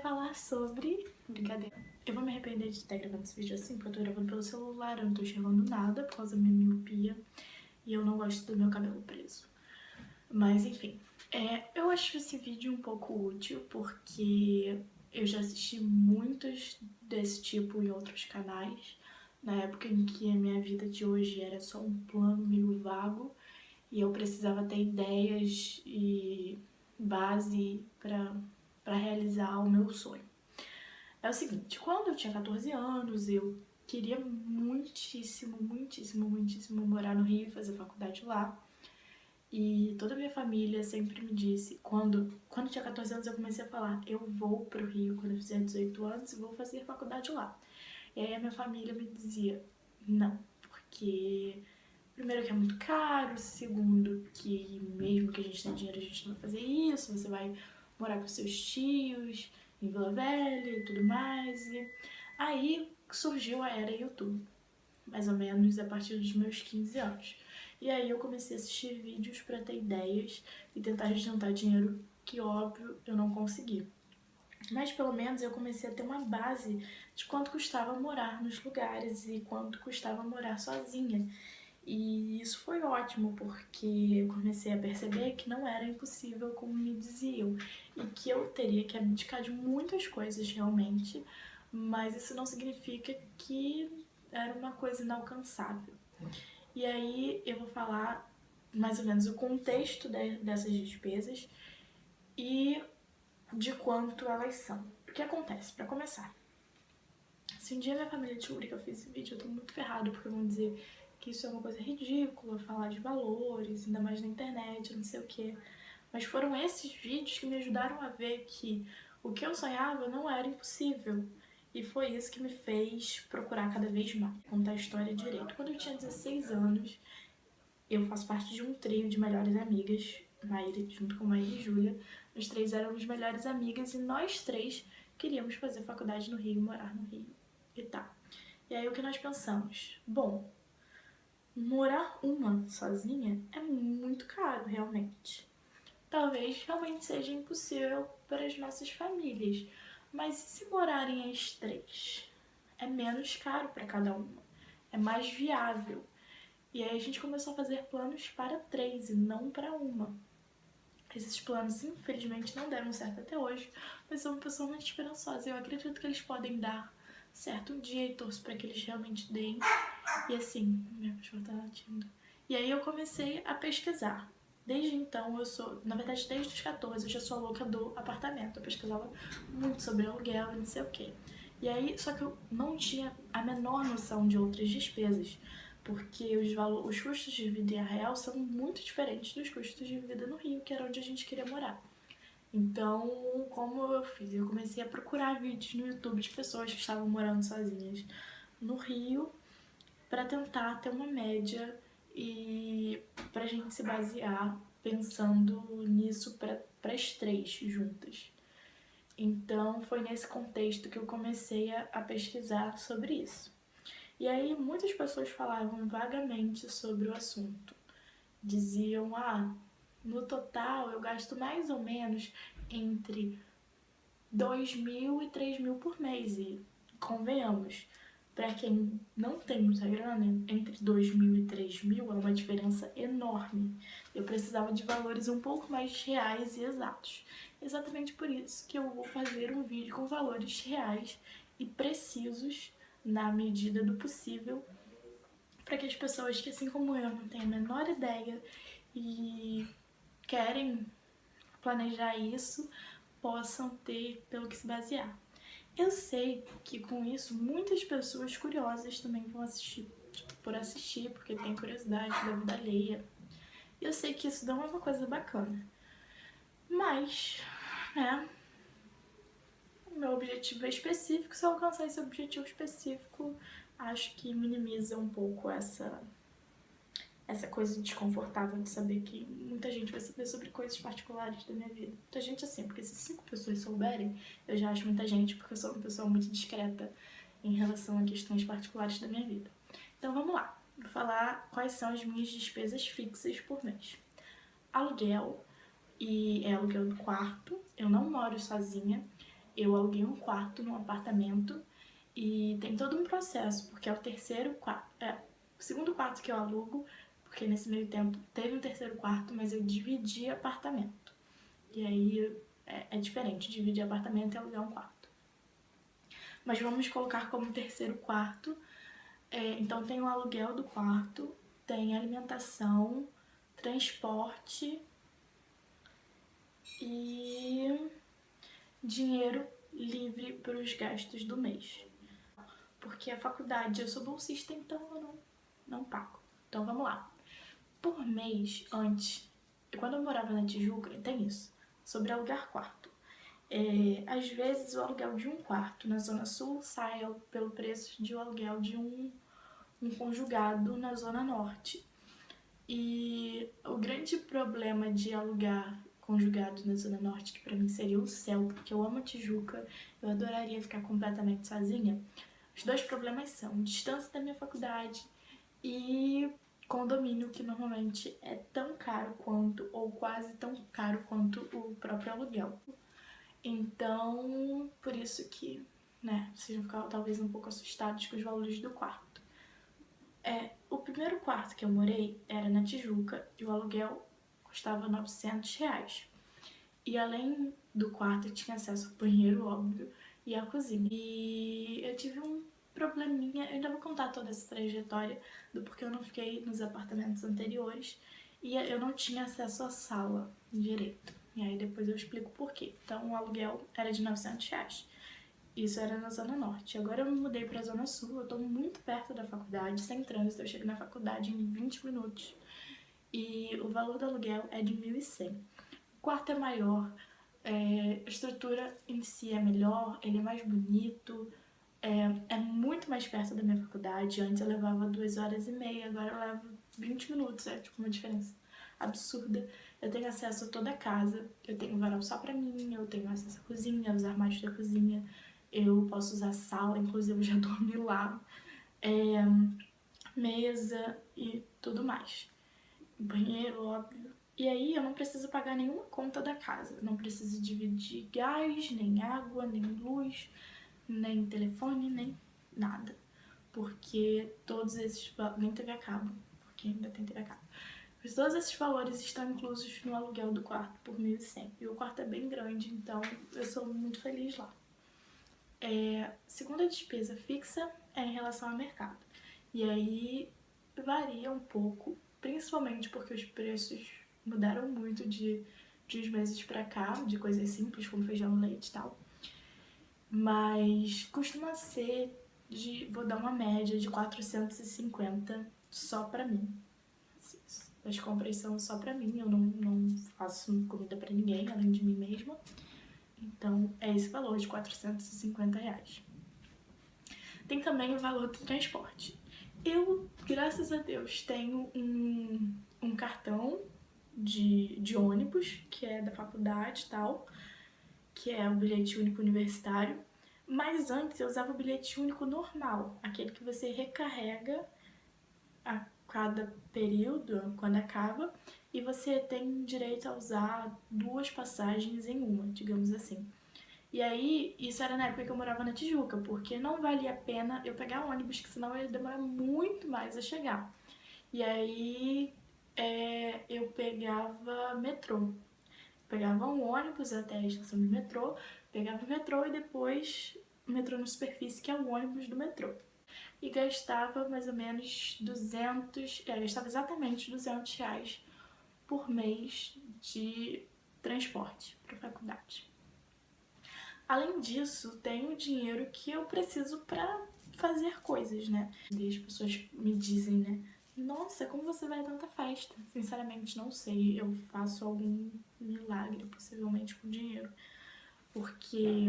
falar sobre... Brincadeira. Eu vou me arrepender de estar gravando esse vídeo assim, porque eu tô gravando pelo celular, eu não tô enxergando nada por causa da minha miopia. E eu não gosto do meu cabelo preso. Mas enfim, eu acho esse vídeo um pouco útil, porque eu já assisti muitos desse tipo em outros canais. Na época em que a minha vida de hoje era só um plano meio vago. E eu precisava ter ideias e base pra realizar o meu sonho. É o seguinte, quando eu tinha 14 anos, eu queria muitíssimo morar no Rio e fazer faculdade lá. E toda a minha família sempre me disse, quando eu tinha 14 anos eu comecei a falar, eu vou pro Rio quando eu fizer 18 anos e vou fazer faculdade lá. E aí a minha família me dizia, não, porque primeiro que é muito caro, segundo que mesmo que a gente tenha dinheiro a gente não vai fazer isso, você vai morar com seus tios em Vila Velha e tudo mais. E aí surgiu a era YouTube, mais ou menos a partir dos meus 15 anos. E aí eu comecei a assistir vídeos pra ter ideias e tentar juntar dinheiro, que óbvio eu não consegui. Mas pelo menos eu comecei a ter uma base de quanto custava morar nos lugares e quanto custava morar sozinha. E isso foi ótimo, porque eu comecei a perceber que não era impossível como me diziam e que eu teria que abdicar de muitas coisas realmente, mas isso não significa que era uma coisa inalcançável. E aí eu vou falar mais ou menos o contexto dessas despesas e de quanto elas são. O que acontece? Para começar, se um dia minha família descobrir que eu fiz esse vídeo, eu tô muito ferrado, porque vão dizer que isso é uma coisa ridícula, falar de valores, ainda mais na internet, não sei o que. Mas foram esses vídeos que me ajudaram a ver que o que eu sonhava não era impossível. E foi isso que me fez procurar cada vez mais, contar a história direito. Quando eu tinha 16 anos, eu faço parte de um trio de melhores amigas, Maíra, junto com Maíra e Júlia. Nós três éramos melhores amigas e nós três queríamos fazer faculdade no Rio, morar no Rio e tá. E aí o que nós pensamos? Bom, morar uma sozinha é muito caro, realmente. Talvez realmente seja impossível para as nossas famílias, mas e se morarem as três? É menos caro para cada uma, é mais viável. E aí a gente começou a fazer planos para três e não para uma. Esses planos, infelizmente, não deram certo até hoje, mas sou uma pessoa muito esperançosa. Eu acredito que eles podem dar certo um dia e torço para que eles realmente deem. E assim, meu cachorro tá latindo. E aí eu comecei a pesquisar. Desde então eu sou, na verdade desde os 14 eu já sou louca do apartamento. Eu pesquisava muito sobre aluguel e não sei o que. E aí, só que eu não tinha a menor noção de outras despesas, porque os custos de vida em Arraial são muito diferentes dos custos de vida no Rio, que era onde a gente queria morar. Então, como eu fiz? Eu comecei a procurar vídeos no YouTube de pessoas que estavam morando sozinhas no Rio, para tentar ter uma média e pra gente se basear pensando nisso para as três juntas. Então foi nesse contexto que eu comecei a pesquisar sobre isso. E aí muitas pessoas falavam vagamente sobre o assunto. Diziam, no total eu gasto mais ou menos entre 2.000 e 3.000 por mês. E convenhamos, para quem não tem muita grana, entre 2.000 e 3.000 é uma diferença enorme. Eu precisava de valores um pouco mais reais e exatos. Exatamente por isso que eu vou fazer um vídeo com valores reais e precisos na medida do possível, para que as pessoas que, assim como eu, não têm a menor ideia e querem planejar isso, possam ter pelo que se basear. Eu sei que com isso muitas pessoas curiosas também vão assistir, por assistir, porque tem curiosidade da vida alheia. Eu sei que isso não é uma coisa bacana, mas, né, o meu objetivo é específico. Se eu alcançar esse objetivo específico, acho que minimiza um pouco essa coisa desconfortável de saber que muita gente vai saber sobre coisas particulares da minha vida. Muita gente assim, porque se 5 pessoas souberem, eu já acho muita gente, porque eu sou uma pessoa muito discreta em relação a questões particulares da minha vida. Então vamos lá, vou falar quais são as minhas despesas fixas por mês. Aluguel, e é aluguel do quarto, eu não moro sozinha, eu aluguei um quarto num apartamento e tem todo um processo, porque é o terceiro quarto, o segundo quarto que eu alugo, porque nesse meio tempo teve um terceiro quarto, mas eu dividi apartamento. E aí é diferente, dividir apartamento e alugar um quarto. Mas vamos colocar como terceiro quarto. Então tem o aluguel do quarto, tem alimentação, transporte e dinheiro livre para os gastos do mês. Porque a faculdade, eu sou bolsista, então eu não pago. Então vamos lá. Por mês, antes, quando eu morava na Tijuca, tem isso, sobre alugar quarto. Às vezes o aluguel de um quarto na Zona Sul sai pelo preço de um aluguel de um conjugado na Zona Norte. E o grande problema de alugar conjugado na Zona Norte, que pra mim seria o céu, porque eu amo a Tijuca, eu adoraria ficar completamente sozinha. Os dois problemas são distância da minha faculdade e condomínio, que normalmente é tão caro quanto, ou quase tão caro quanto o próprio aluguel. Então, por isso que, vocês vão ficar talvez um pouco assustados com os valores do quarto. O primeiro quarto que eu morei era na Tijuca e o aluguel custava R$900. E além do quarto, eu tinha acesso ao banheiro, óbvio, e à cozinha. E eu tive um probleminha, eu ainda vou contar toda essa trajetória do porquê eu não fiquei nos apartamentos anteriores e eu não tinha acesso à sala direito. E aí depois eu explico por quê. Então o aluguel era de R$900. Isso era na Zona Norte. Agora eu me mudei pra Zona Sul, eu tô muito perto da faculdade, sem trânsito, eu chego na faculdade em 20 minutos. E o valor do aluguel é de 1.100. O quarto é maior, a estrutura em si é melhor, ele é mais bonito, é muito mais perto da minha faculdade. Antes eu levava 2h30, agora eu levo 20 minutos, é tipo uma diferença absurda. Eu tenho acesso a toda a casa, eu tenho varal só pra mim, eu tenho acesso à cozinha, aos armários da cozinha, eu posso usar sala, inclusive eu já dormi lá, mesa e tudo mais. Banheiro, óbvio. E aí eu não preciso pagar nenhuma conta da casa, não preciso dividir gás, nem água, nem luz, nem telefone, nem nada. Porque todos esses... nem TV a cabo, porque ainda tem TV a cabo. Mas todos esses valores estão inclusos no aluguel do quarto por 1.100. E o quarto é bem grande, então eu sou muito feliz lá. Segunda despesa fixa é em relação ao mercado. E aí varia um pouco, principalmente porque os preços mudaram muito de uns meses pra cá, de coisas simples como feijão, leite e tal. Mas costuma ser vou dar uma média de 450 só pra mim. As compras são só pra mim, eu não faço comida pra ninguém, além de mim mesma. Então é esse valor de R$450. Tem também o valor do transporte. Eu, graças a Deus, tenho um cartão de ônibus, que é da faculdade e tal, que é o bilhete único universitário. Mas antes eu usava o bilhete único normal, aquele que você recarrega a cada período, quando acaba, e você tem direito a usar 2 passagens em uma, digamos assim. E aí, isso era na época que eu morava na Tijuca, porque não valia a pena eu pegar ônibus, que senão ia demorar muito mais a chegar. E aí, eu pegava metrô. Pegava um ônibus até a estação de metrô, pegava o metrô e depois o metrô na superfície, que é o ônibus do metrô. E gastava mais ou menos gastava exatamente R$200 por mês de transporte para a faculdade. Além disso, tem o dinheiro que eu preciso pra fazer coisas, né? E as pessoas me dizem, né? Nossa, como você vai a tanta festa? Sinceramente, não sei. Eu faço algum milagre, possivelmente, com dinheiro. Porque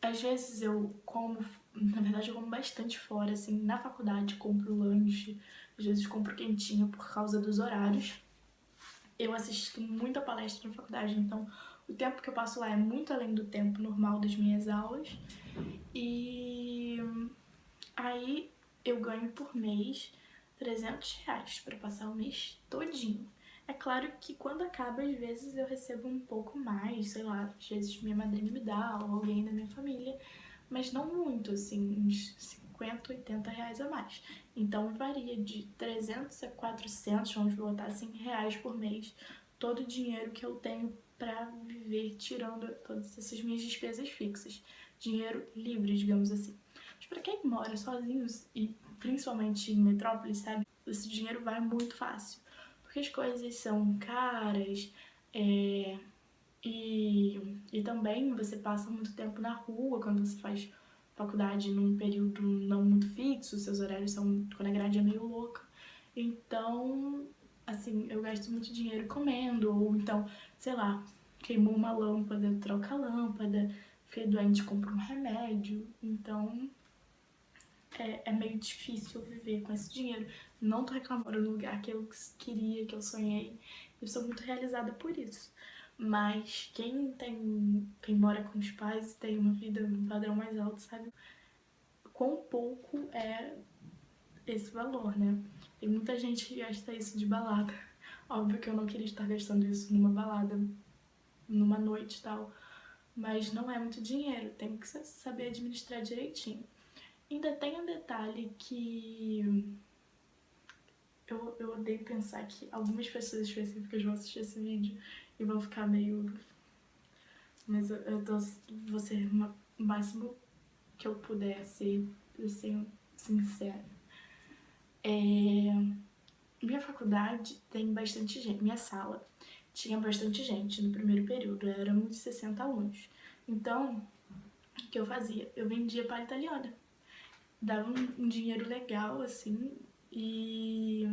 às vezes eu como... Na verdade, eu como bastante fora, assim. Na faculdade, compro lanche. Às vezes compro quentinho por causa dos horários. Eu assisto muita palestra na faculdade, então o tempo que eu passo lá é muito além do tempo normal das minhas aulas. E aí eu ganho por mês R$300 para passar o mês todinho. É claro que quando acaba, às vezes eu recebo um pouco mais, sei lá, às vezes minha madrinha me dá, ou alguém da minha família, mas não muito, assim, uns 50, 80 reais a mais. Então varia de 300 a 400, vamos botar assim, reais por mês, todo o dinheiro que eu tenho pra viver, tirando todas essas minhas despesas fixas. Dinheiro livre, digamos assim. Mas pra quem mora sozinho e principalmente em metrópole, sabe, esse dinheiro vai muito fácil. Porque as coisas são caras, e também você passa muito tempo na rua quando você faz faculdade num período não muito fixo, seus horários são quando a grade é meio louca. Então, assim, eu gasto muito dinheiro comendo, ou então, sei lá, queimou uma lâmpada, troca a lâmpada, fiquei doente, compra um remédio. Então, é meio difícil viver com esse dinheiro. Não tô reclamando do lugar que eu queria, que eu sonhei. Eu sou muito realizada por isso. Mas quem mora com os pais e tem uma vida, um padrão mais alto, sabe quão pouco é esse valor, né? Tem muita gente que gasta isso de balada. Óbvio que eu não queria estar gastando isso numa balada, numa noite e tal. Mas não é muito dinheiro, tem que saber administrar direitinho. Ainda tem um detalhe que eu odeio pensar que algumas pessoas específicas vão assistir esse vídeo e vão ficar meio... Mas vou ser o máximo que eu puder ser, assim, sincera. Minha faculdade tem bastante gente, minha sala tinha bastante gente no primeiro período, éramos 60 alunos. Então, o que eu fazia? Eu vendia palha italiana. Dava um dinheiro legal, assim, e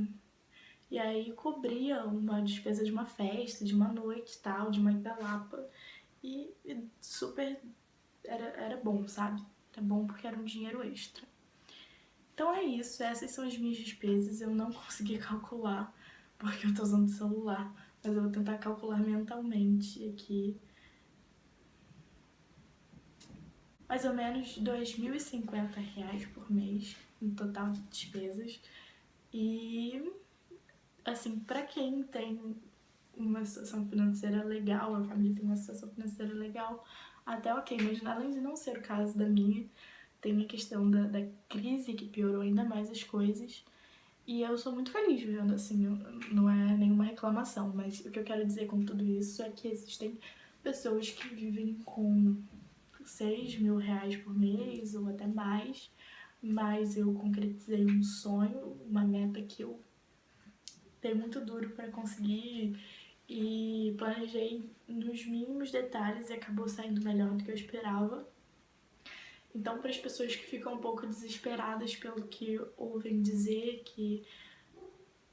aí cobria uma despesa de uma festa, de uma noite tal, de Mãe da Lapa. E super era bom, sabe? Era bom porque era um dinheiro extra. Então é isso, essas são as minhas despesas. Eu não consegui calcular porque eu tô usando o celular, mas eu vou tentar calcular mentalmente aqui. Mais ou menos R$ 2.050 por mês no total de despesas. E, assim, pra quem tem uma situação financeira legal, a família tem uma situação financeira legal, até ok, mas além de não ser o caso da minha, tem a questão da crise que piorou ainda mais as coisas. E eu sou muito feliz vivendo assim, não é nenhuma reclamação, mas o que eu quero dizer com tudo isso é que existem pessoas que vivem com R$ 6.000 por mês ou até mais, mas eu concretizei um sonho, uma meta que eu dei muito duro para conseguir e planejei nos mínimos detalhes e acabou saindo melhor do que eu esperava. Então, para as pessoas que ficam um pouco desesperadas pelo que ouvem dizer, que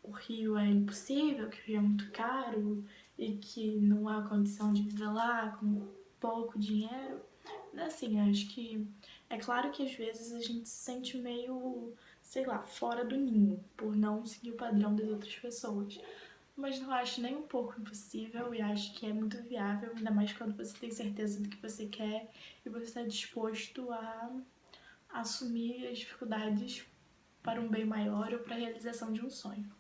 o Rio é impossível, que o Rio é muito caro e que não há condição de viver lá com pouco dinheiro, assim, acho que é claro que às vezes a gente se sente meio, sei lá, fora do ninho por não seguir o padrão das outras pessoas. Mas não acho nem um pouco impossível e acho que é muito viável, ainda mais quando você tem certeza do que você quer e você está disposto a assumir as dificuldades para um bem maior ou para a realização de um sonho.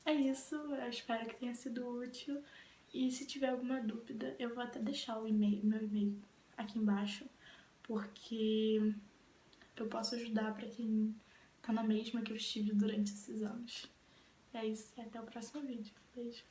É isso, eu espero que tenha sido útil e se tiver alguma dúvida eu vou até deixar meu e-mail aqui embaixo, porque eu posso ajudar para quem tá na mesma que eu estive durante esses anos. É isso, e até o próximo vídeo. Beijo!